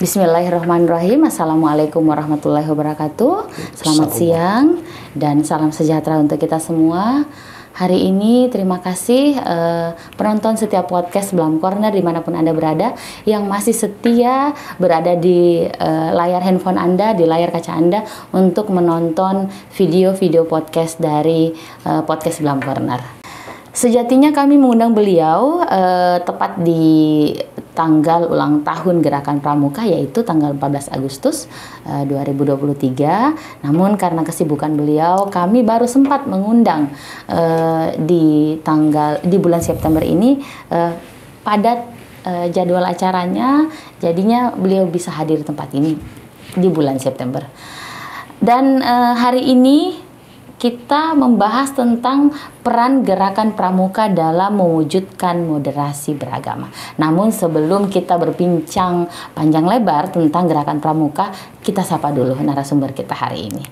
Bismillahirrahmanirrahim. Assalamualaikum warahmatullahi wabarakatuh. Selamat siang dan salam sejahtera untuk kita semua. Hari ini terima kasih penonton setiap podcast Blam Corner dimanapun Anda berada, yang masih setia berada di layar handphone Anda, di layar kaca Anda untuk menonton video-video podcast dari podcast Blam Corner. Sejatinya kami mengundang beliau tepat di tanggal ulang tahun Gerakan Pramuka, yaitu tanggal 14 Agustus 2023. Namun karena kesibukan beliau, kami baru sempat mengundang di bulan September ini, padat jadwal acaranya, jadinya beliau bisa hadir di tempat ini di bulan September. Dan hari ini kita membahas tentang peran Gerakan Pramuka dalam mewujudkan moderasi beragama. Namun sebelum kita berbincang panjang lebar tentang Gerakan Pramuka, kita sapa dulu narasumber kita hari ini.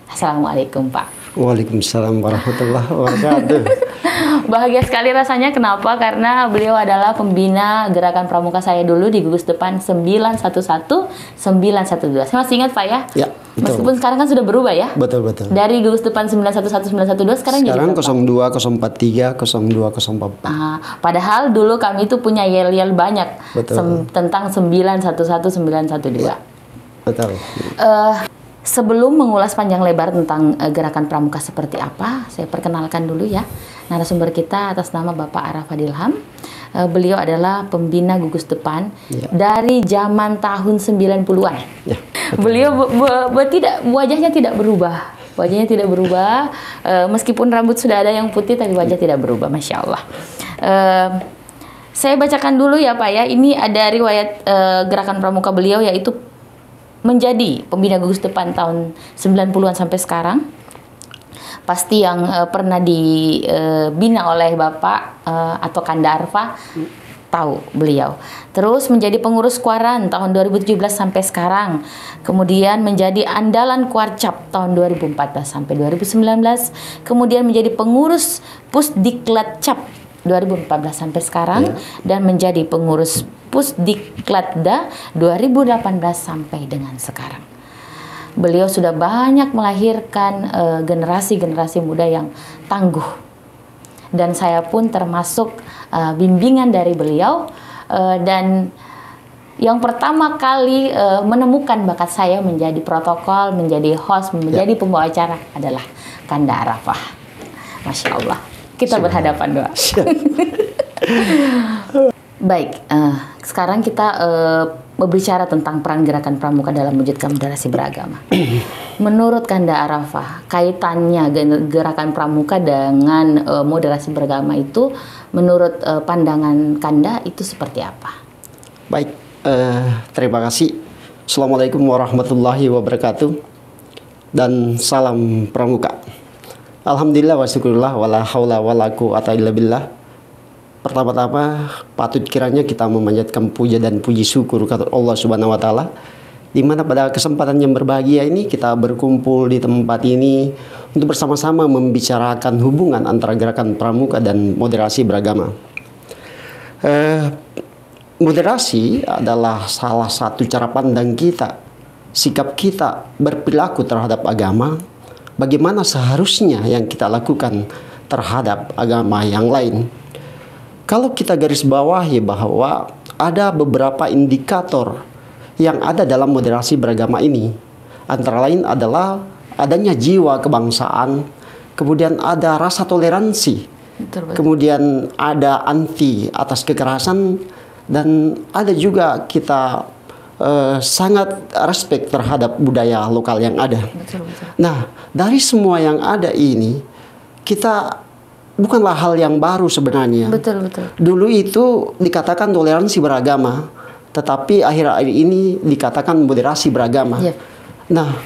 Assalamualaikum, Pak. Waalaikumsalam warahmatullahi wabarakatuh. Bahagia sekali rasanya. Kenapa? Karena beliau adalah pembina Gerakan Pramuka saya dulu di gugus depan 911 912. Saya masih ingat, Pak, ya? Ya, betul. Meskipun sekarang kan sudah berubah ya? Betul. Dari gugus depan 911 912 sekarang jadi berapa? 02 043 02 044. Padahal dulu kami itu punya yel-yel banyak tentang 911 912. Betul. Sebelum mengulas panjang lebar tentang Gerakan Pramuka seperti apa, saya perkenalkan dulu ya narasumber kita atas nama Bapak Arafat Ilham. Beliau adalah pembina gugus depan dari zaman tahun 90-an. Ya, beliau wajahnya tidak berubah. Wajahnya tidak berubah, meskipun rambut sudah ada yang putih, tapi wajah tidak berubah, Masya Allah. Saya bacakan dulu ya, Pak ya. Ini ada riwayat Gerakan Pramuka beliau, yaitu menjadi pembina gugus depan tahun 90-an sampai sekarang. Pasti yang pernah dibina oleh Bapak atau Kanda Arfa tahu beliau. Terus menjadi pengurus Kuaran tahun 2017 sampai sekarang. Kemudian menjadi andalan Kuarcap tahun 2014 sampai 2019. Kemudian menjadi pengurus Pusdiklat Cap 2014 sampai sekarang, dan menjadi pengurus Pusdiklatda 2018 sampai dengan sekarang. Beliau sudah banyak melahirkan generasi-generasi muda yang tangguh, dan saya pun termasuk bimbingan dari beliau, dan yang pertama kali menemukan bakat saya menjadi protokol, menjadi host, menjadi pembawa acara adalah Kanda Arafah. Masya Allah. Kita berhadapan, doa. Baik, sekarang kita berbicara tentang peran Gerakan Pramuka dalam mewujudkan moderasi beragama. Menurut Kanda Arafah, kaitannya Gerakan Pramuka dengan moderasi beragama itu, menurut pandangan Kanda itu seperti apa? Baik, terima kasih. Assalamualaikum warahmatullahi wabarakatuh. Dan salam Pramuka. Alhamdulillah wa syukurillah wala haula wala quwata illa billah. Pertama-tama patut kiranya kita memanjatkan puja dan puji syukur kepada Allah Subhanahu wa taala, di mana pada kesempatan yang berbahagia ini kita berkumpul di tempat ini untuk bersama-sama membicarakan hubungan antara Gerakan Pramuka dan moderasi beragama. Moderasi adalah salah satu cara pandang kita, sikap kita berperilaku terhadap agama, bagaimana seharusnya yang kita lakukan terhadap agama yang lain. Kalau kita garis bawahi bahwa ada beberapa indikator yang ada dalam moderasi beragama ini, antara lain adalah adanya jiwa kebangsaan, kemudian ada rasa toleransi, kemudian ada anti atas kekerasan, dan ada juga kita sangat respect terhadap budaya lokal yang ada. Nah, dari semua yang ada ini, kita bukanlah hal yang baru sebenarnya. Dulu itu dikatakan toleransi beragama, tetapi akhir-akhir ini dikatakan moderasi beragama. Nah,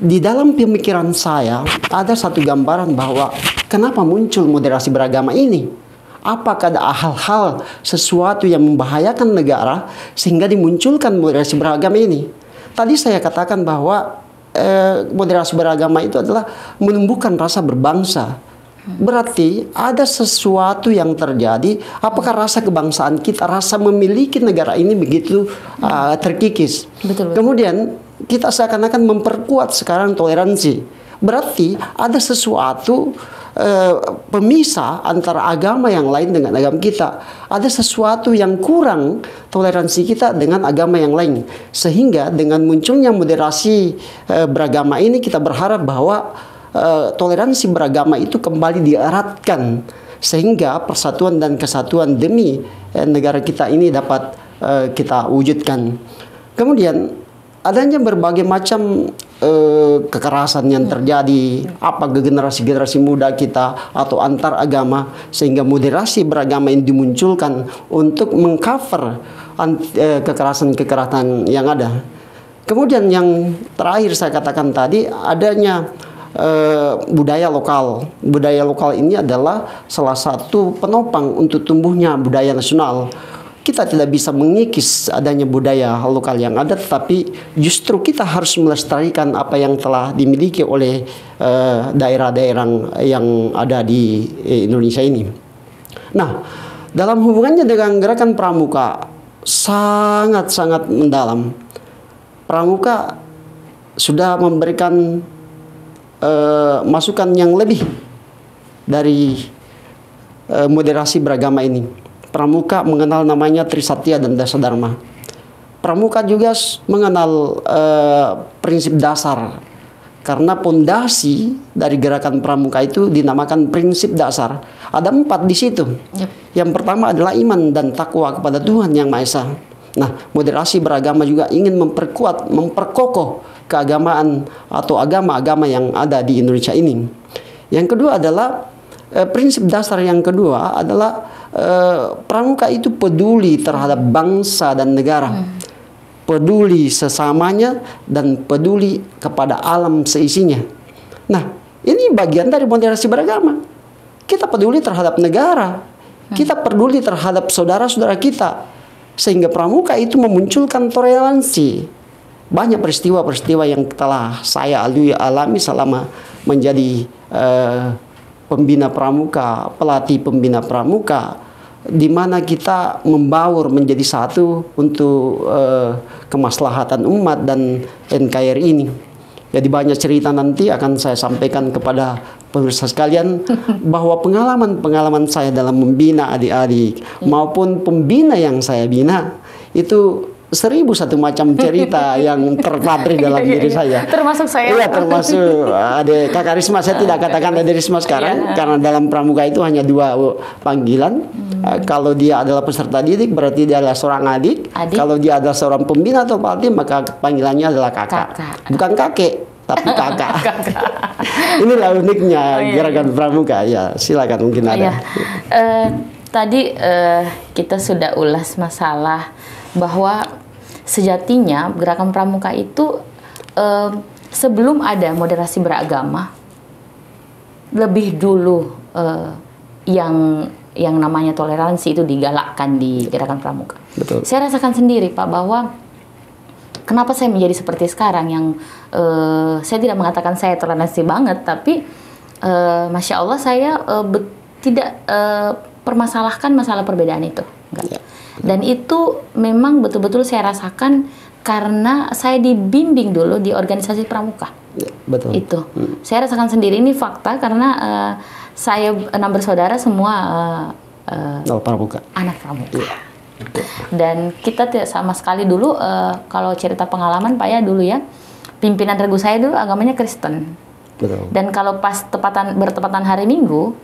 di dalam pemikiran saya ada satu gambaran bahwa kenapa muncul moderasi beragama ini. Apakah ada hal-hal sesuatu yang membahayakan negara sehingga dimunculkan moderasi beragama ini? Tadi saya katakan bahwa moderasi beragama itu adalah menumbuhkan rasa berbangsa, Berarti ada sesuatu yang terjadi. Apakah rasa kebangsaan kita, rasa memiliki negara ini begitu terkikis? Betul. Kemudian kita seakan-akan memperkuat sekarang toleransi. Berarti ada sesuatu pemisah antara agama yang lain dengan agama kita. Ada sesuatu yang kurang toleransi kita dengan agama yang lain. Sehingga dengan munculnya moderasi beragama ini, kita berharap bahwa toleransi beragama itu kembali dieratkan sehingga persatuan dan kesatuan demi negara kita ini dapat kita wujudkan. Kemudian adanya berbagai macam kekerasan yang terjadi ke generasi muda kita atau antar agama, sehingga moderasi beragama ini dimunculkan untuk mengcover kekerasan yang ada. Kemudian yang terakhir saya katakan tadi, adanya budaya lokal. Budaya lokal ini adalah salah satu penopang untuk tumbuhnya budaya nasional. Kita tidak bisa mengikis adanya budaya lokal yang ada, tetapi justru kita harus melestarikan apa yang telah dimiliki oleh daerah-daerah yang ada di Indonesia ini. Nah, dalam hubungannya dengan gerakan Pramuka sangat-sangat mendalam. Pramuka sudah memberikan masukan yang lebih dari moderasi beragama ini. Pramuka mengenal namanya Trisatya dan Dasadharma. Pramuka juga mengenal prinsip dasar, karena pondasi dari gerakan Pramuka itu dinamakan prinsip dasar. Ada 4 di situ. Yang pertama adalah iman dan takwa kepada Tuhan Yang Maha Esa. Nah, moderasi beragama juga ingin memperkuat, memperkokoh keagamaan atau agama-agama yang ada di Indonesia ini. Yang kedua adalah prinsip dasar yang kedua adalah Pramuka itu peduli terhadap bangsa dan negara, peduli sesamanya dan peduli kepada alam seisinya. Nah, ini bagian dari moderasi beragama. Kita peduli terhadap negara, kita peduli terhadap saudara-saudara kita, sehingga Pramuka itu memunculkan toleransi. Banyak peristiwa-peristiwa yang telah saya alami selama menjadi pembina Pramuka, pelatih pembina Pramuka, di mana kita membaur menjadi satu untuk kemaslahatan umat dan NKRI ini. Jadi banyak cerita nanti akan saya sampaikan kepada pemirsa sekalian bahwa pengalaman-pengalaman saya dalam membina adik-adik maupun pembina yang saya bina itu 1001 macam cerita yang terpatri dalam diri saya. Termasuk saya. Iya, termasuk ada Kakak Risma. Saya tidak katakan ada Risma sekarang karena dalam Pramuka itu hanya 2 panggilan. Kalau dia adalah peserta didik berarti dia adalah seorang adik. Kalau dia adalah seorang pembina atau pelatih maka panggilannya adalah kakak. Bukan kakek, tapi kakak. Inilah uniknya gerakan Pramuka. Ya, silakan mungkin ada. Tadi kita sudah ulas masalah bahwa sejatinya gerakan Pramuka itu sebelum ada moderasi beragama, lebih dulu yang namanya toleransi itu digalakkan di gerakan Pramuka. Betul. Saya rasakan sendiri Pak bahwa kenapa saya menjadi seperti sekarang yang saya tidak mengatakan saya toleransi banget, tapi Masya Allah saya tidak permasalahkan masalah perbedaan itu. Enggak. Dan itu memang betul-betul saya rasakan karena saya dibimbing dulu di organisasi Pramuka. Ya, betul. Itu. Saya rasakan sendiri, ini fakta karena saya 6 bersaudara semua Pramuka. Anak Pramuka. Ya. Dan kita tidak sama sekali dulu kalau cerita pengalaman Pak ya dulu ya, pimpinan regu saya dulu agamanya Kristen. Betul. Dan kalau pas bertepatan hari Minggu,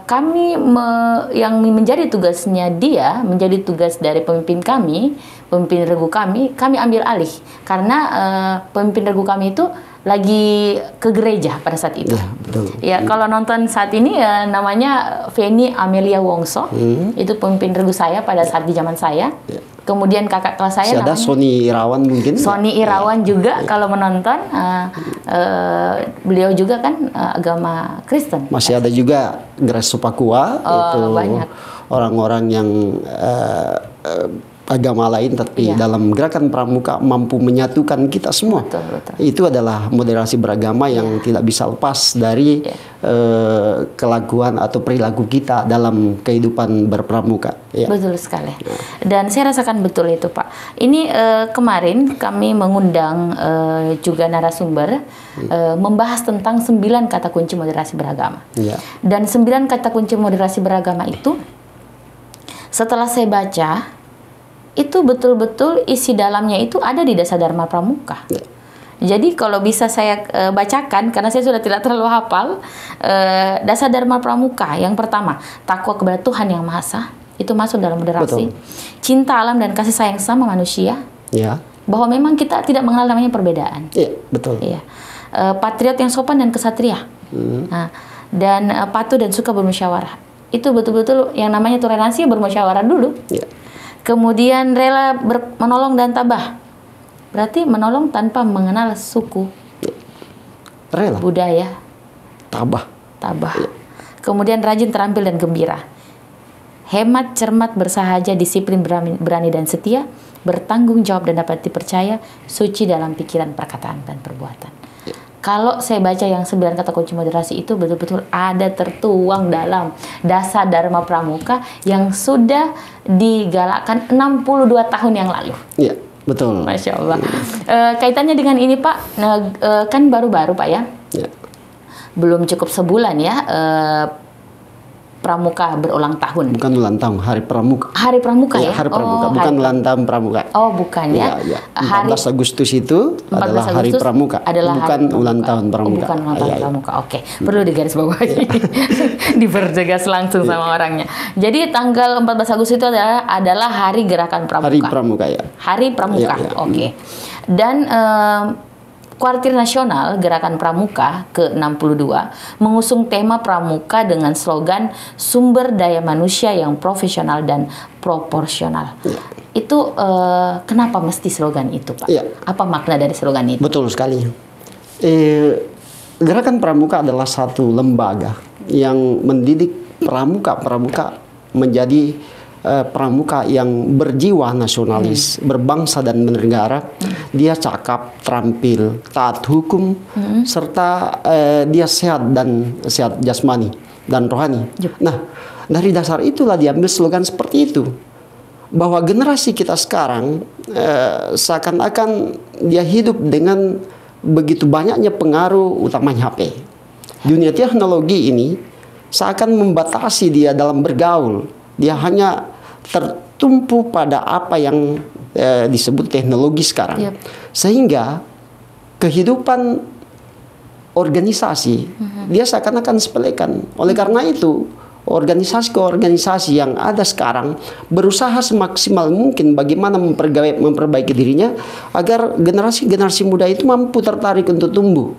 kami yang menjadi tugasnya dia, menjadi tugas dari pemimpin kami, pemimpin regu kami ambil alih karena pemimpin regu kami itu lagi ke gereja pada saat itu. Ya, betul. Ya, kalau nonton saat ini namanya Feni Amelia Wongso, itu pemimpin regu saya pada saat di zaman saya. Ya. Kemudian kakak kelas saya ada Sony Irawan mungkin. Sony Irawan juga kalau menonton, beliau juga kan agama Kristen. Masih ada juga Grace Supakua, itu banyak. Orang-orang yang agama lain, tapi Iya. dalam gerakan pramuka mampu menyatukan kita semua. Betul, betul. Itu adalah moderasi beragama yang tidak bisa lepas dari kelakuan atau perilaku kita dalam kehidupan berpramuka. Ya. Betul sekali. Dan saya rasakan betul itu, Pak. Ini kemarin kami mengundang juga narasumber membahas tentang 9 kata kunci moderasi beragama. Ya. Dan 9 kata kunci moderasi beragama itu setelah saya baca, itu betul-betul isi dalamnya itu ada di Dasar Dharma Pramuka. Ya. Jadi kalau bisa saya bacakan, karena saya sudah tidak terlalu hafal, Dasar Dharma Pramuka yang pertama, takwa kepada Tuhan Yang Maha Esa, itu masuk dalam moderasi. Betul. Cinta alam dan kasih sayang sama manusia, Ya. bahwa memang kita tidak mengenal namanya perbedaan. Iya, betul. Iya. Patriot yang sopan dan kesatria. Nah, dan patuh dan suka bermusyawarah. Itu betul-betul yang namanya toleransi, bermusyawarah dulu. Ya. Kemudian rela menolong dan tabah. Berarti menolong tanpa mengenal suku, Rela, budaya, tabah. Kemudian rajin, terampil, dan gembira. Hemat, cermat, bersahaja, disiplin, berani dan setia, bertanggung jawab dan dapat dipercaya, suci dalam pikiran, perkataan, dan perbuatan. Kalau saya baca yang 9 kata kunci moderasi itu betul-betul ada tertuang dalam Dasar Dharma Pramuka yang sudah digalakkan 62 tahun yang lalu. Iya, betul. Masya Allah. Kaitannya dengan ini, Pak, kan baru-baru, Pak, ya? Ya. Belum cukup sebulan ya, Pramuka berulang tahun. Bukan ulang tahun, Hari Pramuka. Hari Pramuka ya? Hari Pramuka, Oh, bukan hari- ulang tahun Pramuka. Oh, bukan ya? Ya. Hari 14 Agustus itu 14 adalah Hari Agustus Pramuka, adalah bukan Hari ulang Pramuka. tahun Pramuka. Oh, bukan ulang tahun Iya. Pramuka. Oke, perlu digarisbawahi. Dipertegas langsung sama orangnya. Jadi tanggal 14 Agustus itu adalah Hari Gerakan Pramuka. Hari Pramuka, ya. Hari Pramuka. Iya, iya. Oke. Dan Kuartir Nasional Gerakan Pramuka ke-62 mengusung tema Pramuka dengan slogan sumber daya manusia yang profesional dan proporsional. Itu kenapa mesti slogan itu, Pak? Iya. Apa makna dari slogan itu? Betul sekali. Gerakan Pramuka adalah satu lembaga yang mendidik pramuka menjadi pramuka yang berjiwa nasionalis, berbangsa dan bernegara. Dia cakap, terampil, taat hukum, serta dia sehat jasmani dan rohani. Nah, dari dasar itulah diambil slogan seperti itu. Bahwa generasi kita sekarang seakan-akan dia hidup dengan begitu banyaknya pengaruh, utamanya HP. Dunia teknologi ini seakan membatasi dia dalam bergaul. Dia hanya tertumpu pada apa yang disebut teknologi sekarang. Yep. Sehingga kehidupan organisasi dia seakan-akan sepelekan. Oleh karena itu, organisasi ke organisasi yang ada sekarang berusaha semaksimal mungkin bagaimana memperbaiki dirinya agar generasi-generasi muda itu mampu tertarik untuk tumbuh.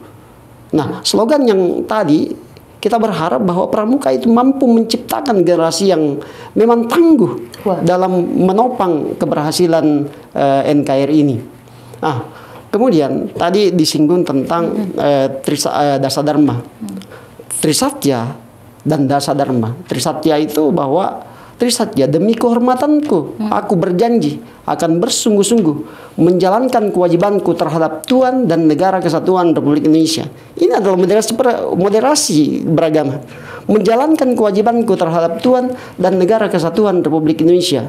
Nah, slogan yang tadi kita berharap bahwa Pramuka itu mampu menciptakan generasi yang memang tangguh dalam menopang keberhasilan NKRI ini. Nah, kemudian tadi disinggung tentang Dasar Dharma, Trisatya dan Dasar Dharma. Trisatya itu bahwa Trisatya, demi kehormatanku, aku berjanji akan bersungguh-sungguh menjalankan kewajibanku terhadap Tuhan dan Negara Kesatuan Republik Indonesia. Ini adalah moderasi beragama. Menjalankan kewajibanku terhadap Tuhan dan Negara Kesatuan Republik Indonesia.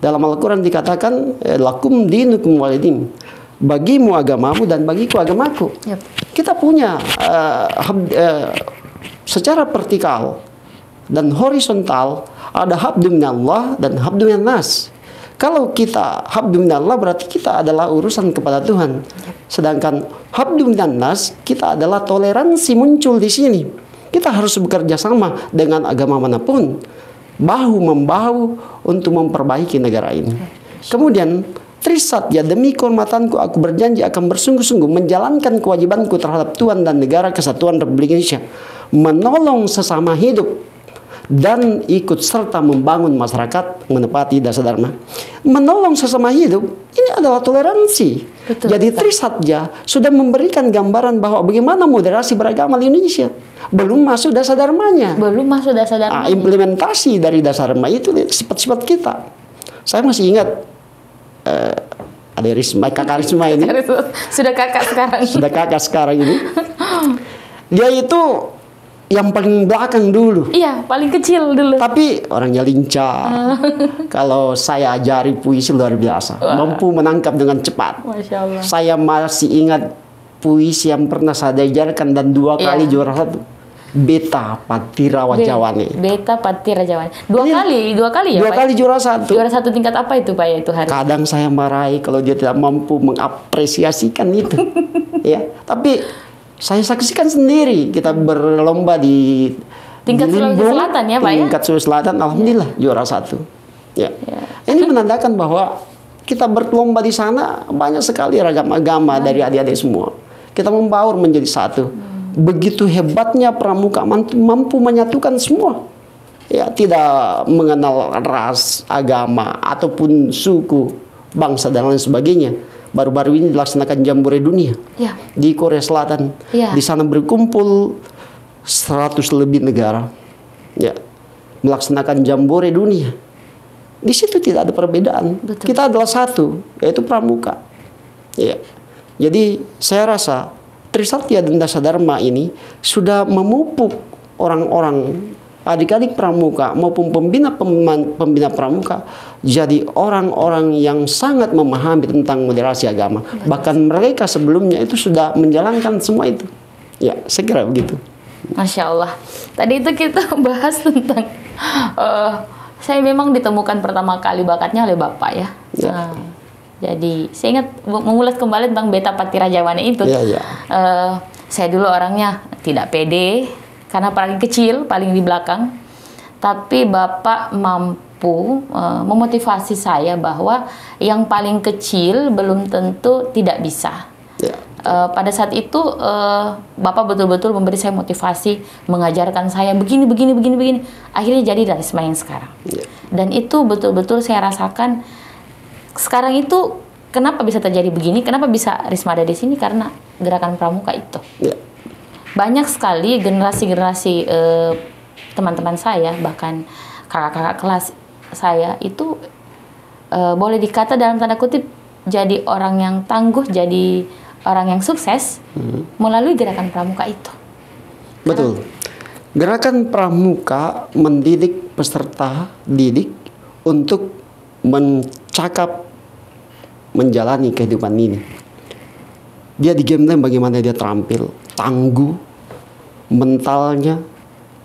Dalam Al-Quran dikatakan, lakum dinukum walidin. Bagimu agamamu dan bagiku agamaku. Yep. Kita punya secara vertikal dan horizontal ada habdu minallah dan habdu minannas. Kalau kita habdu minallah berarti kita adalah urusan kepada Tuhan. Sedangkan habdu minannas kita adalah toleransi muncul di sini. Kita harus bekerja sama dengan agama manapun, bahu-membahu untuk memperbaiki negara ini. Kemudian Trisatya, demi kehormatanku aku berjanji akan bersungguh-sungguh menjalankan kewajibanku terhadap Tuhan dan Negara Kesatuan Republik Indonesia, menolong sesama hidup dan ikut serta membangun masyarakat menepati dasar dharma. Menolong sesama hidup ini adalah toleransi. Betul, Jadi betul. Trisatya sudah memberikan gambaran bahwa bagaimana moderasi beragama di Indonesia. Belum masuk dasar dharmanya. Belum masuk Dasar Dharma. Implementasi dari dasar dharma itu sifat-sifat kita. Saya masih ingat ada Risma, kakak Risma ini. Sudah kakak sekarang. Sudah kakak sekarang ini. Dia itu yang paling belakang dulu. Iya, paling kecil dulu. Tapi orangnya lincah. Kalau saya ajari puisi luar biasa. Mampu menangkap dengan cepat. Masya Allah. Saya masih ingat puisi yang pernah saya ajarkan dan 2 kali juara 1. Beta Pati Rawajawane. Beta Pati Rawajawane. Dua kali ya, 2 Pak? kali juara 1. Juara 1 tingkat apa itu, Pak, ya, itu hari? Kadang saya marahi kalau dia tidak mampu mengapresiasikan itu. Ya, tapi saya saksikan sendiri kita berlomba di tingkat Sulawesi Selatan ya, Pak, ya? Tingkat Sulawesi Selatan, alhamdulillah juara 1. Ya. Ini menandakan bahwa kita berlomba di sana banyak sekali ragam agama dari adik-adik semua. Kita membaur menjadi satu. Begitu hebatnya pramuka mampu menyatukan semua. Ya, tidak mengenal ras, agama ataupun suku, bangsa dan lain sebagainya. Baru-baru ini dilaksanakan Jambore Dunia di Korea Selatan. Di sana berkumpul 100 lebih negara. Ya, melaksanakan Jambore Dunia. Di situ tidak ada perbedaan. Betul. Kita adalah satu, yaitu pramuka. Ya. Jadi saya rasa Trisatya dan Dasadharma ini sudah memupuk orang-orang, adik-adik pramuka maupun pembina pramuka jadi orang-orang yang sangat memahami tentang moderasi agama. Bahkan mereka sebelumnya itu sudah menjalankan semua itu. Ya, saya kira begitu. Masya Allah. Tadi itu kita bahas tentang saya memang ditemukan pertama kali bakatnya oleh Bapak ya. Jadi saya ingat mengulas kembali tentang Beta Pati Rawajawane itu. Saya dulu orangnya tidak pede karena paling kecil, paling di belakang. Tapi Bapak mampu memotivasi saya bahwa yang paling kecil belum tentu tidak bisa. Pada saat itu Bapak betul-betul memberi saya motivasi, mengajarkan saya begini. Akhirnya jadi Risma yang sekarang. Dan itu betul-betul saya rasakan. Sekarang itu kenapa bisa terjadi begini? Kenapa bisa Risma ada di sini? Karena gerakan pramuka itu. Banyak sekali generasi-generasi teman-teman saya, bahkan kakak-kakak kelas saya itu boleh dikata dalam tanda kutip jadi orang yang tangguh, jadi orang yang sukses melalui gerakan pramuka itu. Betul. Gerakan pramuka mendidik peserta didik untuk mencakap menjalani kehidupan ini. Dia di game time bagaimana dia terampil, tangguh, mentalnya,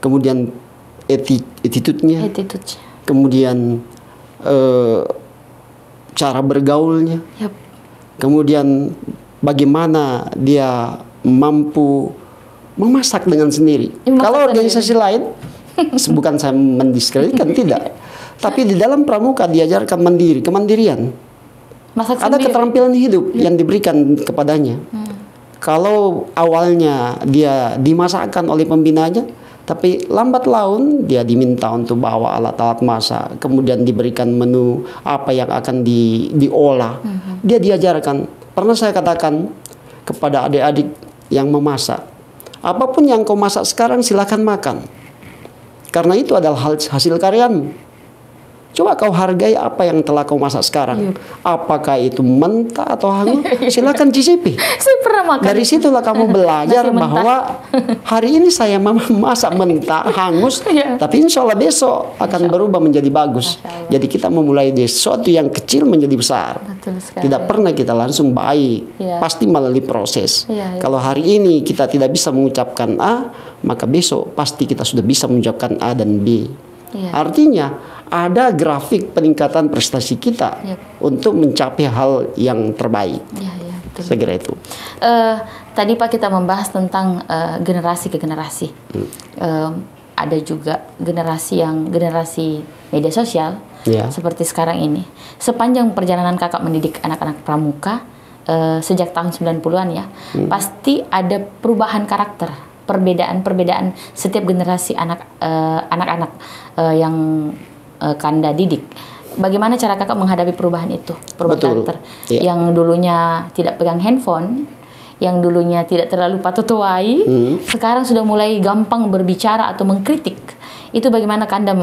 kemudian attitude-nya, kemudian cara bergaulnya, kemudian bagaimana dia mampu memasak dengan sendiri. Kalau organisasi lain, bukan saya mendiskreditkan, tidak. Tapi di dalam pramuka diajarkan kemandirian. Ada keterampilan hidup yang diberikan kepadanya. Kalau awalnya dia dimasakkan oleh pembinanya, tapi lambat laun dia diminta untuk bawa alat-alat masak, kemudian diberikan menu apa yang akan diolah. Dia diajarkan. Pernah saya katakan kepada adik-adik yang memasak, apapun yang kau masak sekarang silakan makan, karena itu adalah hasil karyamu. Coba kau hargai apa yang telah kau masak sekarang. Apakah itu mentah atau hangat? Silakan cicipi. Saya pernah makan. Dari situlah kamu belajar bahwa hari ini saya masak mentah, hangus, tapi insya Allah besok akan berubah menjadi bagus. Jadi kita memulai dari sesuatu yang kecil menjadi besar. Tidak pernah kita langsung baik. Pasti melalui proses. Kalau hari ini kita tidak bisa mengucapkan A, maka besok pasti kita sudah bisa mengucapkan A dan B. Artinya ada grafik peningkatan prestasi kita untuk mencapai hal yang terbaik. Saya kira itu. Tadi Pak kita membahas tentang generasi ke generasi. Ada juga generasi media sosial seperti sekarang ini. Sepanjang perjalanan kakak mendidik anak-anak pramuka sejak tahun 90-an ya, pasti ada perubahan karakter. Perbedaan setiap generasi anak-anak yang Kanda didik. Bagaimana cara kakak menghadapi perubahan itu? Perubahan karakter. Yang dulunya tidak pegang handphone, yang dulunya tidak terlalu patutuai, sekarang sudah mulai gampang berbicara atau mengkritik. Itu bagaimana Kanda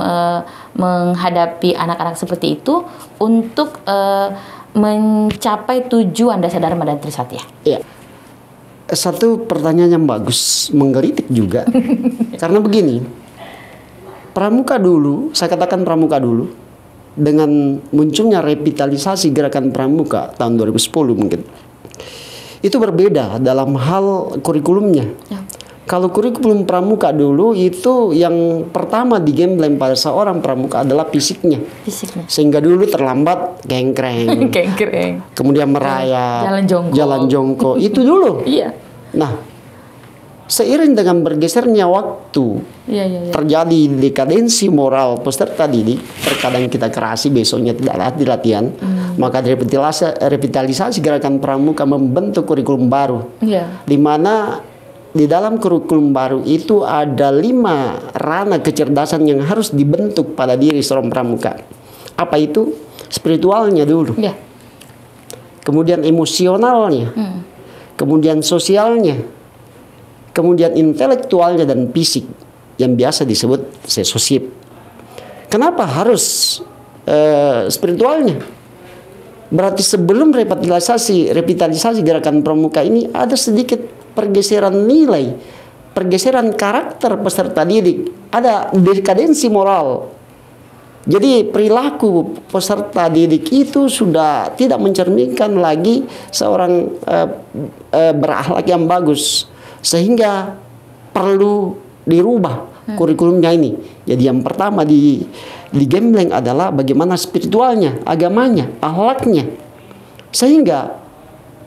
menghadapi anak-anak seperti itu untuk mencapai tujuan dasar Dharma dan Trisatya? Iya. Satu pertanyaan yang bagus, menggelitik juga. Karena begini, pramuka dulu, saya katakan pramuka dulu, dengan munculnya revitalisasi gerakan pramuka tahun 2010 mungkin, itu berbeda dalam hal kurikulumnya. Ya. Kalau kurikulum pramuka dulu itu yang pertama digembleng pada seorang pramuka adalah fisiknya. Sehingga dulu terlambat gengkreng. Kemudian merayap, jalan jongkok. Itu dulu. Iya. Nah, seiring dengan bergesernya waktu, terjadi dekadensi moral peserta didik. Terkadang kita kerasi, besoknya tidak di latihan. Maka revitalisasi gerakan pramuka membentuk kurikulum baru. Di mana di dalam kurikulum baru itu ada 5 ranah kecerdasan yang harus dibentuk pada diri seorang pramuka. Apa itu? Spiritualnya dulu. Kemudian emosionalnya. Kemudian sosialnya. Kemudian intelektualnya dan fisik yang biasa disebut sesosip. Kenapa harus spiritualnya? Berarti sebelum revitalisasi gerakan pramuka ini ada sedikit pergeseran nilai, pergeseran karakter peserta didik, ada dekadensi moral. Jadi perilaku peserta didik itu sudah tidak mencerminkan lagi seorang berakhlak yang bagus, sehingga perlu dirubah kurikulumnya ini. Jadi yang pertama digembleng adalah bagaimana spiritualnya, agamanya, akhlaknya, sehingga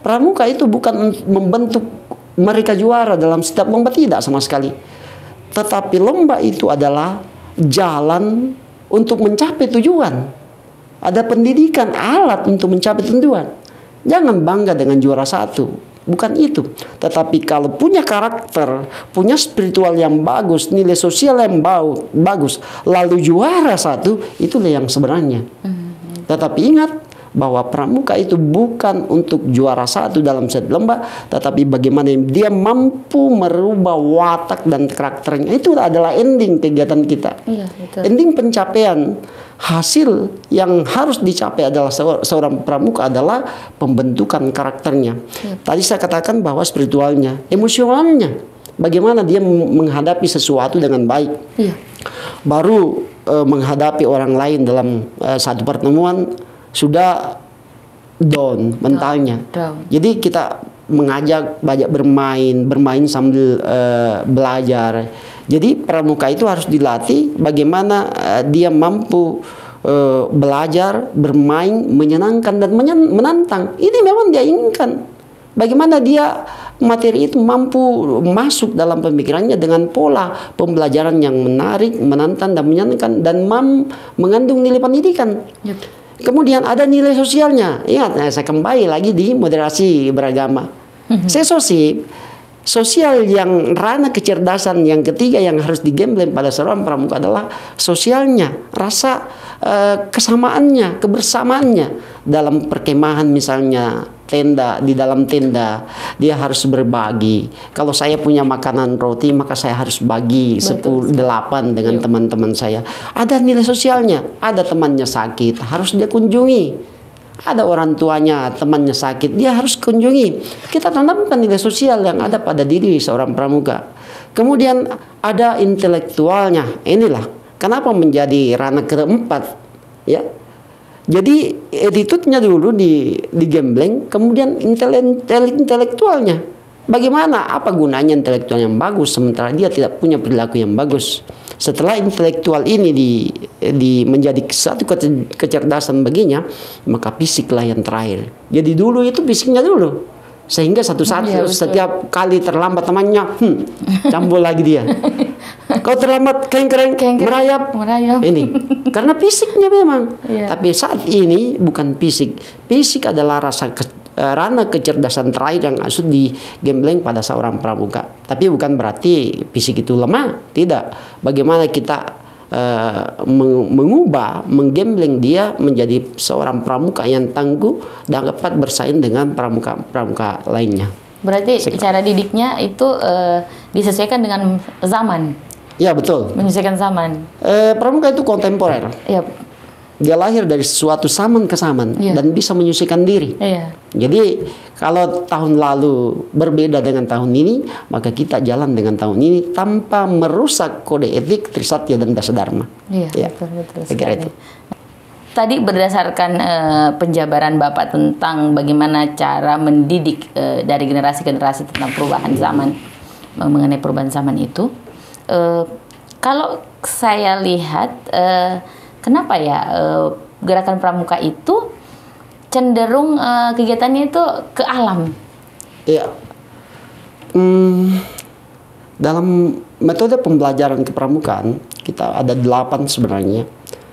pramuka itu bukan membentuk mereka juara dalam setiap lomba, tidak sama sekali. Tetapi lomba itu adalah jalan untuk mencapai tujuan. Ada pendidikan, alat untuk mencapai tujuan. Jangan bangga dengan juara 1. Bukan itu. Tetapi kalau punya karakter, punya spiritual yang bagus, nilai sosial yang bagus, lalu juara 1, itulah yang sebenarnya. Tetapi ingat bahwa pramuka itu bukan untuk juara 1 dalam setiap lomba, tetapi bagaimana dia mampu merubah watak dan karakternya. Itu adalah ending kegiatan kita. Ending pencapaian hasil yang harus dicapai adalah seorang pramuka adalah pembentukan karakternya. Tadi saya katakan bahwa spiritualnya, emosionalnya, bagaimana dia menghadapi sesuatu dengan baik. Baru menghadapi orang lain dalam satu pertemuan sudah down mentalnya. Jadi kita mengajak bermain sambil belajar. Jadi pramuka itu harus dilatih bagaimana dia mampu belajar, bermain, menyenangkan dan menantang. Ini memang dia inginkan. Bagaimana dia materi itu mampu masuk dalam pemikirannya dengan pola pembelajaran yang menarik, menantang dan menyenangkan dan mengandung nilai pendidikan. Kemudian ada nilai sosialnya. Ingat, saya kembali lagi di moderasi beragama. Sesosip, sosial yang ranah kecerdasan yang ketiga yang harus digembleng pada seorang pramuka adalah sosialnya, rasa kesamaannya, kebersamaannya dalam perkemahan misalnya. Di dalam tenda dia harus berbagi. Kalau saya punya makanan roti, maka saya harus bagi 8 dengan teman-teman saya. Ada nilai sosialnya. Ada temannya sakit, harus dia kunjungi. Ada orang tuanya, temannya sakit, dia harus kunjungi. Kita tanamkan nilai sosial yang ada pada diri seorang pramuka. Kemudian ada intelektualnya. Inilah kenapa menjadi ranah keempat, ya. Jadi attitude-nya dulu digembleng, kemudian intelektualnya. Bagaimana, apa gunanya intelektual yang bagus sementara dia tidak punya perilaku yang bagus. Setelah intelektual ini menjadi satu kecerdasan baginya, maka fisiklah yang terakhir. Jadi dulu itu fisiknya dulu. Sehingga setiap kali terlambat temannya, cambul lagi dia. Kau terlambat, kering, merayap. Ini karena fisiknya memang. Tapi saat ini bukan fisik. Fisik adalah ranah kecerdasan terakhir yang harus digembleng pada seorang pramuka. Tapi bukan berarti fisik itu lemah. Tidak. Bagaimana kita menggembleng dia menjadi seorang pramuka yang tangguh dan dapat bersaing dengan pramuka lainnya. Berarti cara didiknya itu disesuaikan dengan zaman. Ya, betul. Menyesuaikan zaman. Pramuka itu kontemporer. Ya. Dia lahir dari suatu zaman ke zaman dan bisa menyesuaikan diri. Jadi kalau tahun lalu berbeda dengan tahun ini, maka kita jalan dengan tahun ini tanpa merusak kode etik Trisatya dan Dasadharma. Betul sekali. Tadi berdasarkan penjabaran Bapak tentang bagaimana cara mendidik dari generasi ke generasi tentang perubahan zaman, mengenai perubahan zaman itu, kalau saya lihat kenapa ya gerakan pramuka itu cenderung kegiatannya itu ke alam? Iya. Dalam metode pembelajaran kepramukaan kita ada 8 sebenarnya.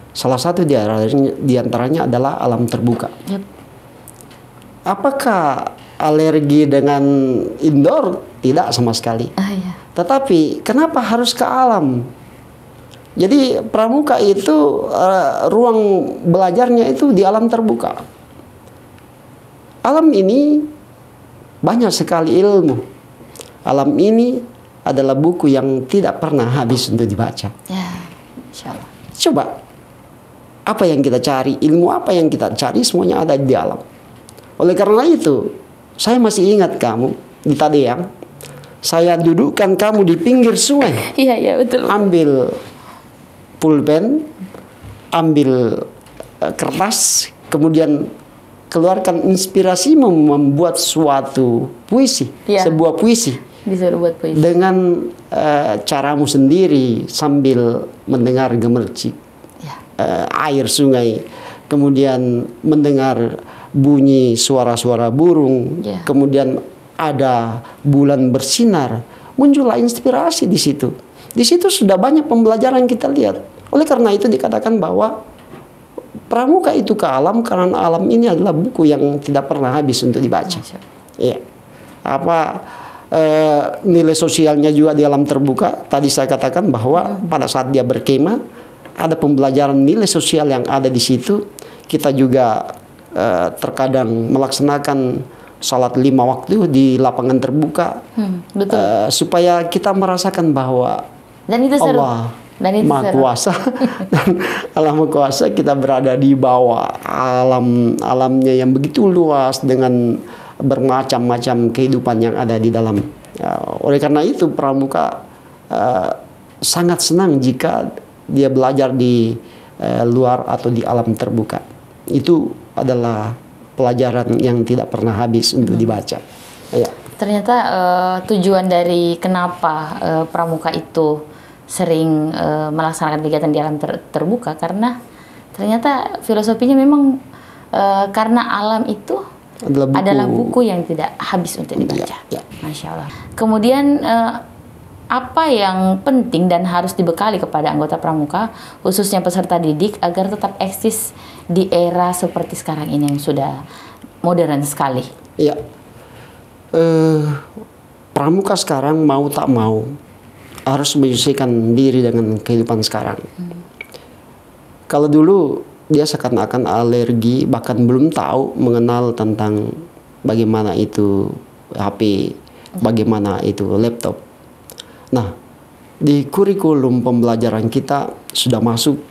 Salah satu di antaranya adalah alam terbuka. Apakah alergi dengan indoor? Tidak sama sekali. Tetapi kenapa harus ke alam? Jadi pramuka itu ruang belajarnya itu di alam terbuka. Alam ini banyak sekali ilmu. Alam ini adalah buku yang tidak pernah habis untuk dibaca. Insya Allah. Coba, apa yang kita cari, ilmu apa yang kita cari, semuanya ada di alam. Oleh karena itu, saya masih ingat kamu di Tadeang. Saya dudukkan kamu di pinggir sungai. Iya, betul. Ambil pulpen, ambil kertas, kemudian keluarkan inspirasi membuat suatu puisi, sebuah puisi. Disuruh buat puisi. Dengan caramu sendiri sambil mendengar gemercik air sungai, kemudian mendengar bunyi suara-suara burung, kemudian ada bulan bersinar, muncullah inspirasi di situ. Di situ sudah banyak pembelajaran kita lihat. Oleh karena itu dikatakan bahwa pramuka itu ke alam karena alam ini adalah buku yang tidak pernah habis untuk dibaca. Nilai sosialnya juga di alam terbuka. Tadi saya katakan bahwa pada saat dia berkemah ada pembelajaran nilai sosial yang ada di situ. Kita juga terkadang melaksanakan salat 5 waktu di lapangan terbuka, supaya kita merasakan bahwa dan itu Allah Maha Kuasa dan Allah Maha Kuasa, kita berada di bawah alamnya yang begitu luas dengan bermacam-macam kehidupan yang ada di dalam. Oleh karena itu pramuka sangat senang jika dia belajar di luar atau di alam terbuka. Itu adalah pelajaran yang tidak pernah habis untuk dibaca. Ternyata tujuan dari kenapa pramuka itu sering melaksanakan kegiatan di alam terbuka karena ternyata filosofinya memang karena alam itu adalah buku yang tidak habis untuk dibaca. Masya Allah. Kemudian apa yang penting dan harus dibekali kepada anggota pramuka, khususnya peserta didik, agar tetap eksis di era seperti sekarang ini yang sudah modern sekali? Pramuka sekarang mau tak mau harus menyesuaikan diri dengan kehidupan sekarang. Kalau dulu dia seakan-akan alergi, bahkan belum tahu mengenal tentang bagaimana itu HP, bagaimana itu laptop. Nah, di kurikulum pembelajaran kita sudah masuk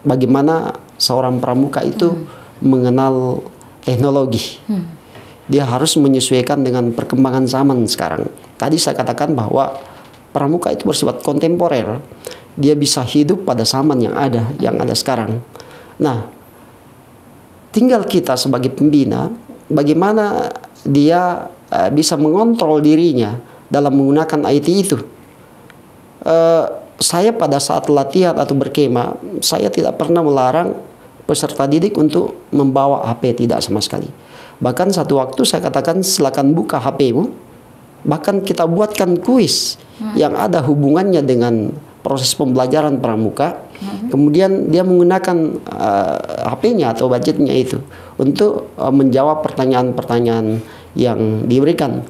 bagaimana seorang pramuka itu mengenal teknologi. Dia harus menyesuaikan dengan perkembangan zaman sekarang. Tadi saya katakan bahwa pramuka itu bersifat kontemporer. Dia bisa hidup pada zaman yang ada sekarang. Nah, tinggal kita sebagai pembina, bagaimana dia bisa mengontrol dirinya dalam menggunakan IT itu. Saya pada saat latihan atau berkemah, saya tidak pernah melarang peserta didik untuk membawa HP, tidak sama sekali. Bahkan satu waktu saya katakan silakan buka HP-mu, bahkan kita buatkan kuis yang ada hubungannya dengan proses pembelajaran pramuka. Kemudian dia menggunakan HP-nya atau budgetnya itu untuk menjawab pertanyaan-pertanyaan yang diberikan.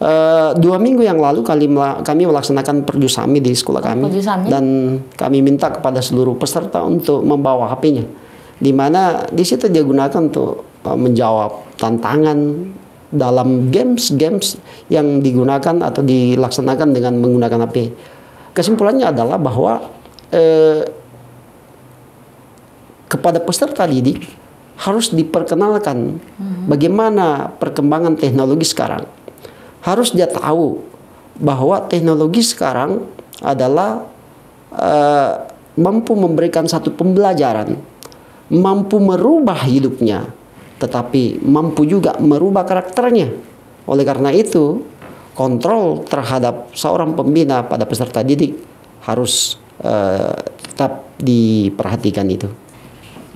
2 minggu yang lalu kami melaksanakan perjusami di sekolah kami, dan kami minta kepada seluruh peserta untuk membawa HP-nya, di mana di situ dia gunakan untuk menjawab tantangan dalam games yang digunakan atau dilaksanakan dengan menggunakan HP. Kesimpulannya adalah bahwa kepada peserta didik harus diperkenalkan bagaimana perkembangan teknologi sekarang. Harus dia tahu bahwa teknologi sekarang adalah mampu memberikan satu pembelajaran, mampu merubah hidupnya, tetapi mampu juga merubah karakternya. Oleh karena itu, kontrol terhadap seorang pembina pada peserta didik harus tetap diperhatikan itu.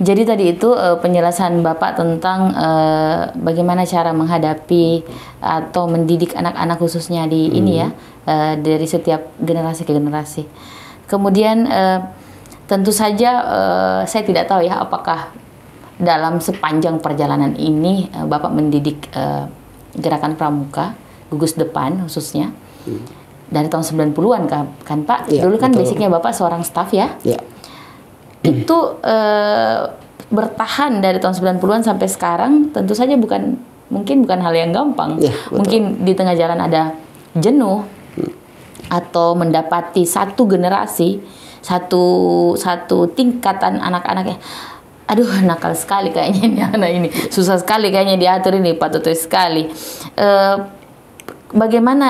Jadi tadi itu penjelasan Bapak tentang bagaimana cara menghadapi atau mendidik anak-anak khususnya di ini ya, dari setiap generasi ke generasi. Kemudian tentu saja saya tidak tahu ya apakah dalam sepanjang perjalanan ini Bapak mendidik gerakan pramuka, gugus depan khususnya dari tahun 90-an kan Pak? Ya, dulu kan betul. basicnya Bapak seorang staf ya? Ya. Itu bertahan dari tahun 90-an sampai sekarang tentu saja mungkin bukan hal yang gampang. Ya, betul. Mungkin di tengah jalan ada jenuh atau mendapati satu generasi, satu tingkatan anak-anaknya. Aduh, nakal sekali kayaknya ini anak ini. Susah sekali kayaknya diatur ini, Pak Toto sekali. Bagaimana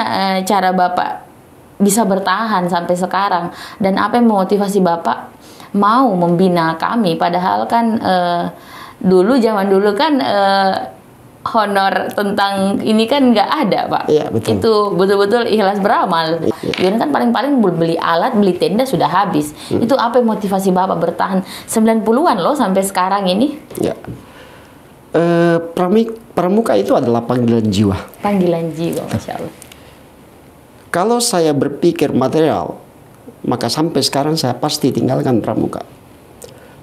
cara Bapak bisa bertahan sampai sekarang, dan apa yang memotivasi Bapak mau membina kami, padahal kan zaman dulu kan honor tentang ini kan nggak ada, Pak. Iya, betul. Itu betul-betul ikhlas beramal. Biar kan paling-paling beli alat, beli tenda sudah habis. Itu apa yang motivasi Bapak bertahan 90-an loh sampai sekarang ini? Ya. Pramuka itu adalah panggilan jiwa. Panggilan jiwa, Masya Allah. Kalau saya berpikir material, maka sampai sekarang saya pasti tinggalkan pramuka.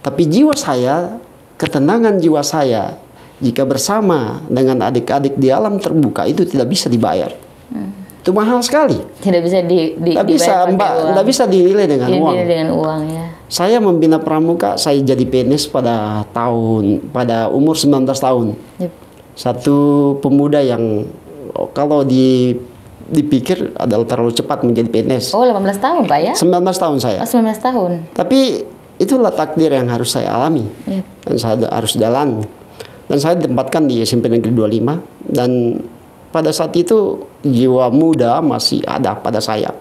Tapi jiwa saya, ketenangan jiwa saya, jika bersama dengan adik-adik di alam terbuka itu tidak bisa dibayar. Itu mahal sekali. Tidak bisa Tidak bisa, Mbak, tidak bisa dinilai dengan uang. Dinilai dengan uang ya. Saya membina pramuka, saya jadi PNS pada umur 19 tahun. Yep. Satu pemuda yang kalau dipikir adalah terlalu cepat menjadi PNS. Oh, 18 tahun Pak ya? 19 tahun saya. Oh, 19 tahun. Tapi itulah takdir yang harus saya alami. Yep. Dan saya harus jalan. Dan saya ditempatkan di SMP Negeri 25. Dan pada saat itu jiwa muda masih ada pada saya.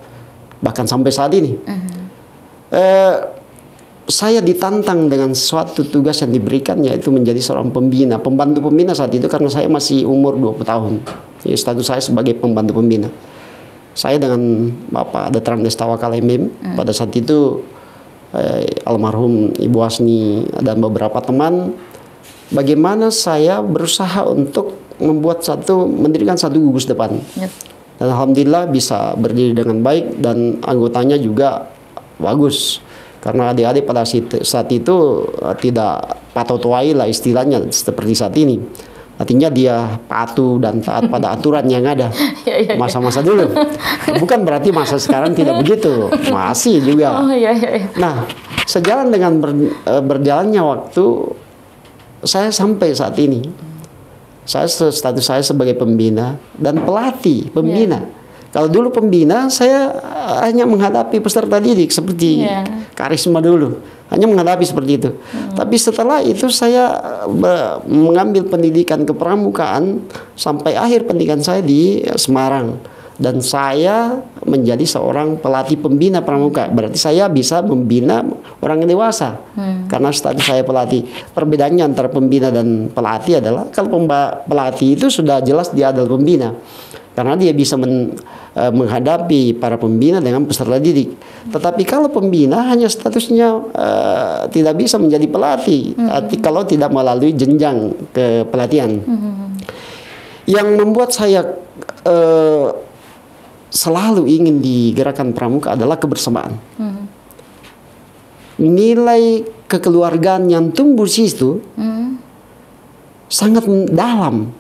Bahkan sampai saat ini. Saya ditantang dengan suatu tugas yang diberikan, yaitu menjadi seorang pembina, pembantu pembina saat itu, karena saya masih umur 20 tahun. Ya, status saya sebagai pembantu pembina. Saya dengan Bapak Detran Destawakal MM pada saat itu, almarhum Ibu Asni dan beberapa teman, bagaimana saya berusaha untuk mendirikan satu gugus depan. Yep. Dan alhamdulillah bisa berdiri dengan baik dan anggotanya juga bagus. Karena adik-adik pada saat itu tidak patuh-tuai lah istilahnya seperti saat ini. Artinya dia patuh dan taat pada aturan yang ada masa-masa dulu. Bukan berarti masa sekarang tidak begitu, masih juga. Oh, iya. Nah, sejalan dengan berjalannya waktu, saya sampai saat ini. Status saya sebagai pembina dan pelatih pembina. Kalau dulu pembina, saya hanya menghadapi peserta didik seperti karisma dulu. Hanya menghadapi seperti itu. Tapi setelah itu saya mengambil pendidikan kepramukaan sampai akhir pendidikan saya di Semarang. Dan saya menjadi seorang pelatih pembina pramuka. Berarti saya bisa membina orang yang dewasa. Karena status saya pelatih. Perbedaannya antara pembina dan pelatih adalah kalau pelatih itu sudah jelas dia adalah pembina. Karena dia bisa menghadapi para pembina dengan peserta didik. Tetapi kalau pembina hanya statusnya tidak bisa menjadi pelatih kalau tidak melalui jenjang kepelatihan. Yang membuat saya selalu ingin di gerakan pramuka adalah kebersamaan. Nilai kekeluargaan yang tumbuh di situ sangat dalam.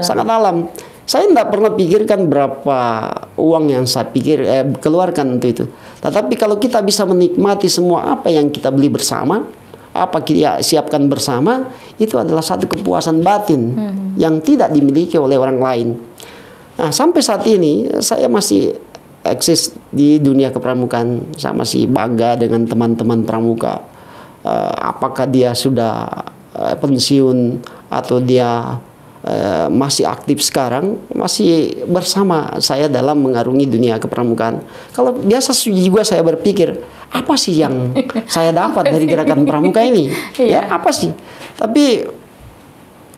Sangat dalam. Saya tidak pernah pikirkan berapa uang yang saya keluarkan untuk itu. Tetapi kalau kita bisa menikmati semua apa yang kita beli bersama, apa kita siapkan bersama, itu adalah satu kepuasan batin yang tidak dimiliki oleh orang lain. Nah, sampai saat ini saya masih eksis di dunia kepramukaan. Saya masih bangga dengan teman-teman pramuka. apakah dia sudah pensiun atau dia masih aktif sekarang, masih bersama saya dalam mengarungi dunia kepramukaan. Kalau biasa juga saya berpikir, apa sih yang saya dapat dari gerakan pramuka ini? Ya, apa sih? Tapi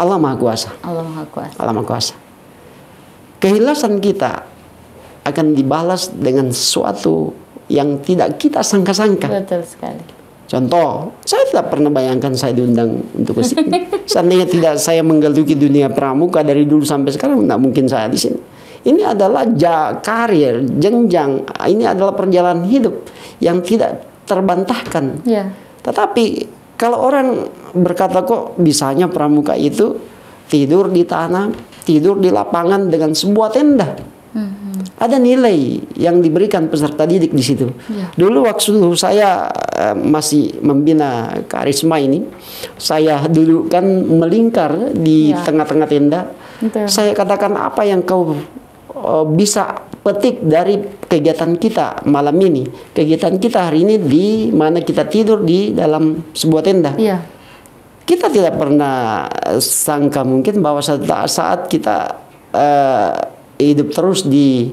Allah Maha Kuasa. Allah Maha Kuasa. Allah Maha Kuasa. Keikhlasan kita akan dibalas dengan sesuatu yang tidak kita sangka-sangka. Betul sekali. Contoh, saya tidak pernah bayangkan saya diundang untuk ke sini. Seandainya tidak saya menggeluti dunia pramuka dari dulu sampai sekarang, tidak mungkin saya di sini. Ini adalah karir, jenjang, ini adalah perjalanan hidup yang tidak terbantahkan. Ya. Tetapi kalau orang berkata kok bisanya pramuka itu tidur di tanah, tidur di lapangan dengan sebuah tenda. Ada nilai yang diberikan peserta didik di situ. Ya. Dulu waktu saya masih membina karisma ini, saya dulu kan melingkar di tengah-tengah tenda. Betul. Saya katakan, apa yang kau bisa petik dari kegiatan kita malam ini? Kegiatan kita hari ini di mana kita tidur di dalam sebuah tenda. Iya. Kita tidak pernah sangka mungkin bahwa saat kita hidup terus di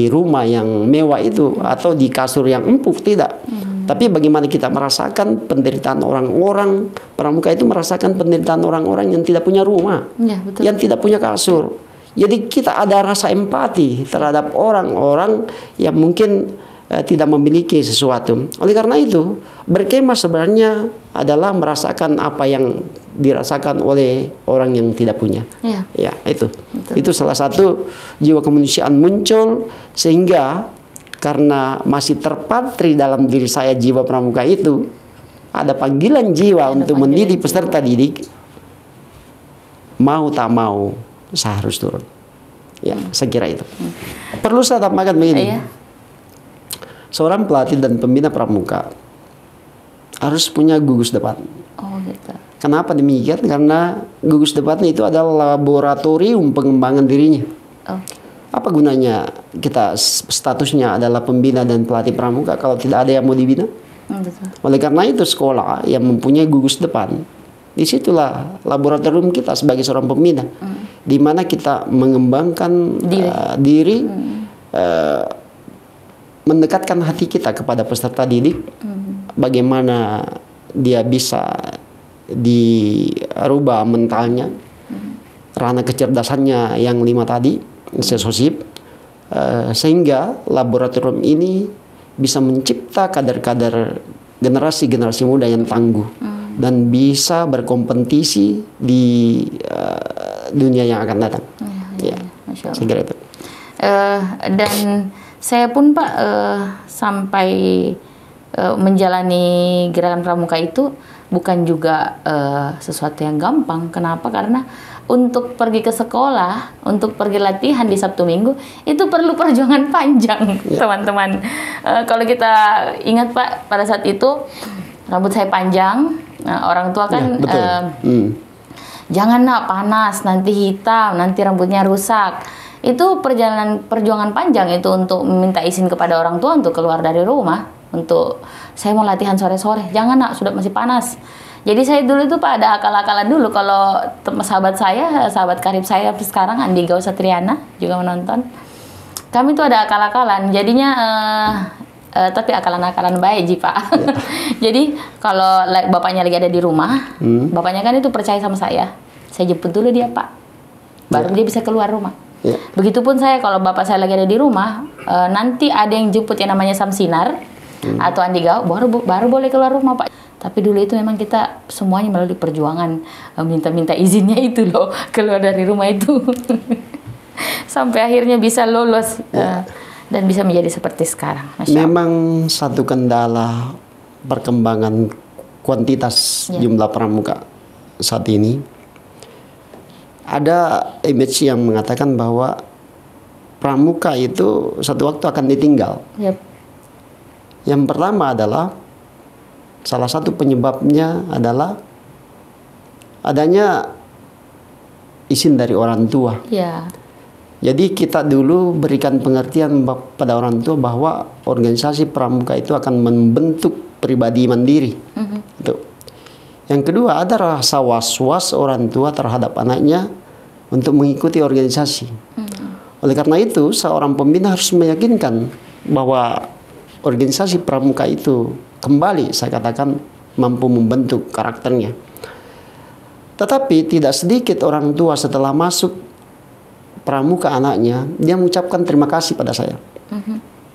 rumah yang mewah itu atau di kasur yang empuk, tidak. Tapi bagaimana kita merasakan penderitaan orang-orang pramuka itu, merasakan penderitaan orang-orang yang tidak punya rumah, Ya, betul. yang tidak punya kasur. Jadi kita ada rasa empati terhadap orang-orang yang mungkin tidak memiliki sesuatu. Oleh karena itu, berkemah sebenarnya adalah merasakan apa yang dirasakan oleh orang yang tidak punya. Ya. Ya, itu. Betul. Itu salah satu jiwa kemanusiaan muncul, sehingga karena masih terpatri dalam diri saya jiwa pramuka itu, ada panggilan jiwa untuk mendidik peserta didik. Mau tak mau, saya harus turun. Ya, saya kira itu. Perlu saya tambahkan begini. Iya. Seorang pelatih dan pembina pramuka harus punya gugus depan. Oh, gitu. Kenapa demikian? Karena gugus depannya itu adalah laboratorium pengembangan dirinya. Oke. Apa gunanya kita statusnya adalah pembina dan pelatih pramuka kalau tidak ada yang mau dibina? Betul. Oleh karena itu, sekolah yang mempunyai gugus depan, disitulah laboratorium kita sebagai seorang pembina, di mana kita mengembangkan diri, mendekatkan hati kita kepada peserta didik, bagaimana dia bisa dirubah mentalnya, ranah kecerdasannya yang 5 tadi, sesosip, sehingga laboratorium ini bisa mencipta kader-kader generasi-generasi muda yang tangguh dan bisa berkompetisi di dunia yang akan datang. Ya, Masya Allah. saya kira itu. Dan saya pun Pak sampai menjalani gerakan pramuka itu bukan juga sesuatu yang gampang. Kenapa? Karena untuk pergi ke sekolah, untuk pergi latihan di Sabtu Minggu itu perlu perjuangan panjang, teman-teman. Kalau kita ingat Pak, pada saat itu rambut saya panjang, orang tua kan jangan nak panas, nanti hitam, nanti rambutnya rusak. Itu perjuangan panjang itu untuk meminta izin kepada orang tua untuk keluar dari rumah, untuk saya mau latihan sore-sore, jangan nak, sudah masih panas. Jadi saya dulu itu Pak ada akal-akalan dulu. Kalau sahabat saya, sahabat karib saya sekarang Andi Gau Satriana juga menonton, kami tuh ada akal-akalan, jadinya tapi akalan-akalan baik Ji Pak. Jadi kalau bapaknya lagi ada di rumah, bapaknya kan itu percaya sama saya jemput dulu dia Pak, baru dia bisa keluar rumah. Begitupun saya, kalau bapak saya lagi ada di rumah, nanti ada yang jemput yang namanya Samsinar atau Andi Gau, baru boleh keluar rumah Pak. Tapi dulu itu memang kita semuanya melalui perjuangan, minta-minta izinnya itu loh, keluar dari rumah itu. Sampai akhirnya bisa lolos dan bisa menjadi seperti sekarang. Masya Allah. Memang satu kendala perkembangan kuantitas jumlah pramuka saat ini. Ada image yang mengatakan bahwa pramuka itu satu waktu akan ditinggal. Yep. Yang pertama adalah, salah satu penyebabnya adalah adanya izin dari orang tua. Ya. Jadi kita dulu berikan pengertian pada orang tua bahwa organisasi pramuka itu akan membentuk pribadi mandiri. Itu. Yang kedua, ada rasa was-was orang tua terhadap anaknya untuk mengikuti organisasi. Oleh karena itu, seorang pembina harus meyakinkan bahwa organisasi pramuka itu kembali, saya katakan, mampu membentuk karakternya. Tetapi tidak sedikit orang tua setelah masuk pramuka anaknya, dia mengucapkan terima kasih pada saya.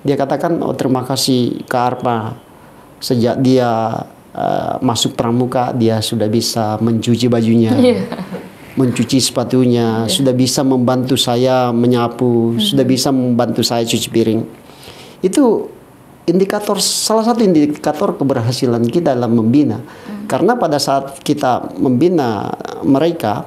Dia katakan, oh terima kasih Kak Arpa, sejak dia masuk pramuka, dia sudah bisa mencuci bajunya, mencuci sepatunya, sudah bisa membantu saya menyapu, sudah bisa membantu saya cuci piring. Itu indikator, salah satu indikator keberhasilan kita dalam membina. Karena pada saat kita membina mereka,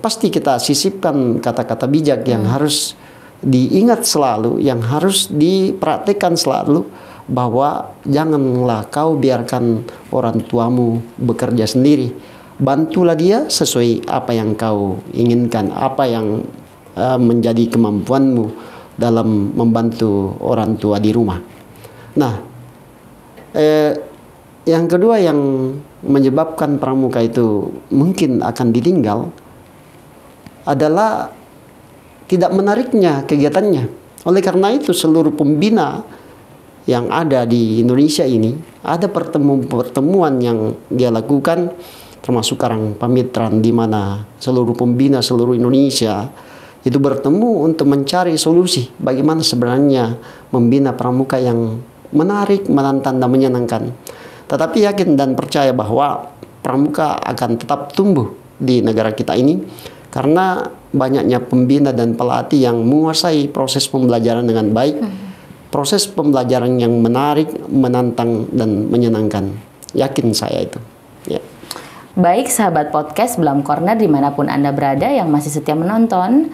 pasti kita sisipkan kata-kata bijak yang harus diingat selalu, yang harus dipraktikkan selalu, bahwa janganlah kau biarkan orang tuamu bekerja sendiri. Bantulah dia sesuai apa yang kau inginkan, apa yang menjadi kemampuanmu dalam membantu orang tua di rumah. Nah, yang kedua yang menyebabkan pramuka itu mungkin akan ditinggal adalah tidak menariknya kegiatannya. Oleh karena itu, seluruh pembina yang ada di Indonesia ini, ada pertemuan-pertemuan yang dia lakukan, termasuk Karang Pamitran, di mana seluruh pembina seluruh Indonesia itu bertemu untuk mencari solusi bagaimana sebenarnya membina pramuka yang menarik, menantang, dan menyenangkan. Tetapi yakin dan percaya bahwa pramuka akan tetap tumbuh di negara kita ini karena banyaknya pembina dan pelatih yang menguasai proses pembelajaran dengan baik, proses pembelajaran yang menarik, menantang, dan menyenangkan. Yakin saya itu. Ya. Baik sahabat podcast Blam Corner dimanapun Anda berada yang masih setia menonton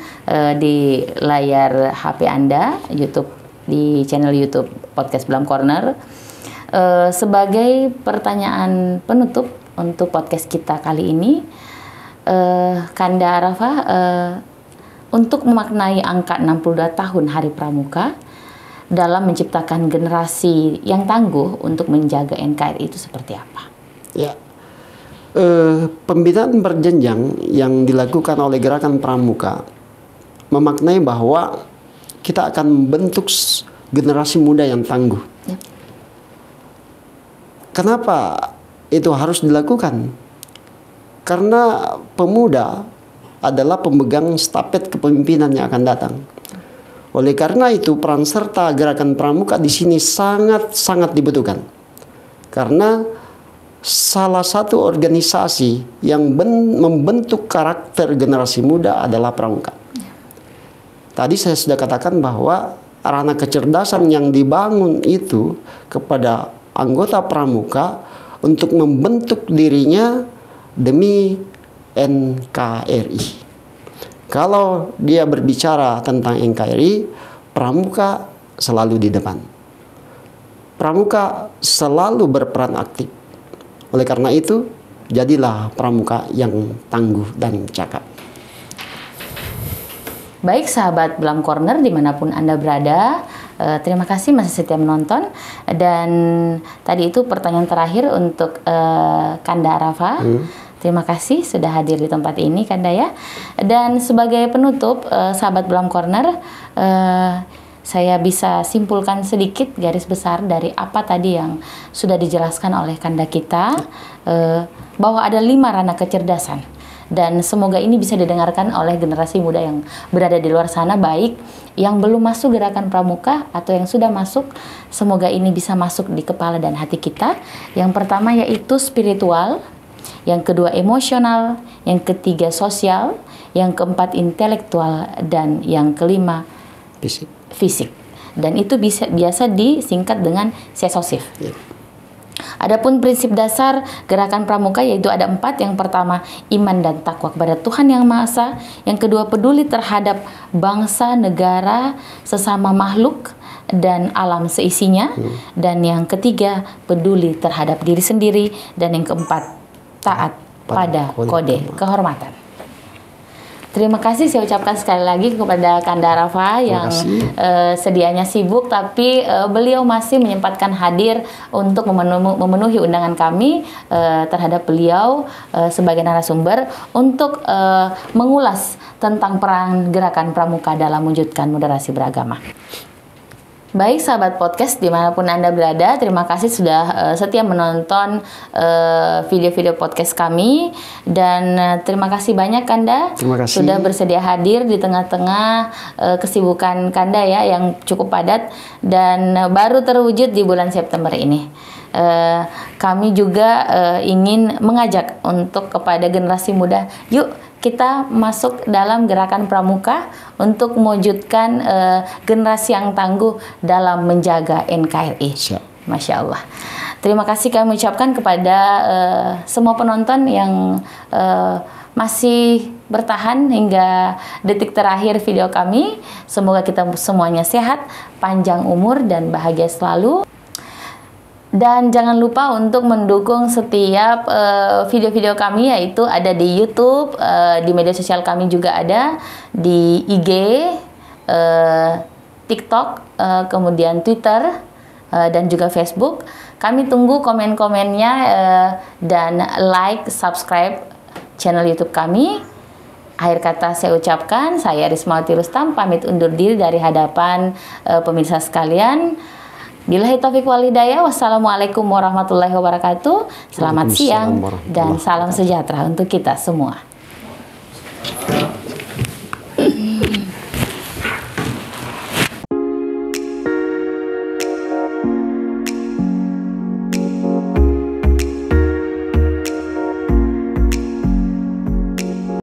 di layar HP Anda, YouTube, di channel YouTube podcast Blam Corner. Sebagai pertanyaan penutup untuk podcast kita kali ini, Kanda Arafah, untuk memaknai angka 62 tahun Hari Pramuka dalam menciptakan generasi yang tangguh untuk menjaga NKRI itu seperti apa? Ya, pembinaan berjenjang yang dilakukan oleh Gerakan Pramuka memaknai bahwa kita akan membentuk generasi muda yang tangguh. Ya. Kenapa itu harus dilakukan? Karena pemuda adalah pemegang stafet kepemimpinan yang akan datang. Oleh karena itu, peran serta Gerakan Pramuka di sini sangat dibutuhkan. Karena salah satu organisasi yang membentuk karakter generasi muda adalah pramuka. Tadi saya sudah katakan bahwa ranah kecerdasan yang dibangun itu kepada anggota pramuka untuk membentuk dirinya demi NKRI. Kalau dia berbicara tentang NKRI, pramuka selalu di depan. Pramuka selalu berperan aktif. Oleh karena itu, jadilah pramuka yang tangguh dan cakap. Baik sahabat Blam Corner dimanapun Anda berada, terima kasih masih setia menonton. Dan tadi itu pertanyaan terakhir untuk Kanda Arafah. Terima kasih sudah hadir di tempat ini Kanda ya. Dan sebagai penutup sahabat Blam Corner, saya bisa simpulkan sedikit garis besar dari apa tadi yang sudah dijelaskan oleh Kanda kita, bahwa ada 5 ranah kecerdasan. Dan semoga ini bisa didengarkan oleh generasi muda yang berada di luar sana, baik yang belum masuk Gerakan Pramuka atau yang sudah masuk. Semoga ini bisa masuk di kepala dan hati kita. Yang pertama yaitu spiritual, yang kedua emosional, yang ketiga sosial, yang keempat intelektual, dan yang kelima fisik. Dan itu biasa disingkat dengan sesosif. Yeah. Adapun prinsip dasar Gerakan Pramuka yaitu ada 4. Yang pertama, iman dan takwa kepada Tuhan Yang Maha Esa. Yang kedua, peduli terhadap bangsa, negara, sesama makhluk, dan alam seisinya. Dan yang ketiga, peduli terhadap diri sendiri. Dan yang keempat, taat pada kode kehormatan. Terima kasih saya ucapkan sekali lagi kepada Kanda Rafa yang sedianya sibuk, tapi beliau masih menyempatkan hadir untuk memenuhi undangan kami terhadap beliau sebagai narasumber untuk mengulas tentang peran gerakan pramuka dalam mewujudkan moderasi beragama. Baik sahabat podcast dimanapun Anda berada, terima kasih sudah setia menonton video-video podcast kami, dan terima kasih banyak Kanda sudah bersedia hadir di tengah-tengah kesibukan Kanda ya yang cukup padat dan baru terwujud di bulan September ini. Kami juga ingin mengajak untuk kepada generasi muda, yuk kita masuk dalam gerakan pramuka untuk mewujudkan generasi yang tangguh dalam menjaga NKRI. Masya Allah. Terima kasih kami ucapkan kepada semua penonton yang masih bertahan hingga detik terakhir video kami. Semoga kita semuanya sehat, panjang umur, dan bahagia selalu. Dan jangan lupa untuk mendukung setiap video-video kami, yaitu ada di YouTube, di media sosial kami juga ada, di IG, TikTok, kemudian Twitter, dan juga Facebook. Kami tunggu komen-komennya dan like, subscribe channel YouTube kami. Akhir kata saya ucapkan, saya Rismawati Rustam pamit undur diri dari hadapan pemirsa sekalian. Billahi taufiq wal hidayah. Wassalamualaikum warahmatullahi wabarakatuh. Selamat siang dan salam sejahtera untuk kita semua.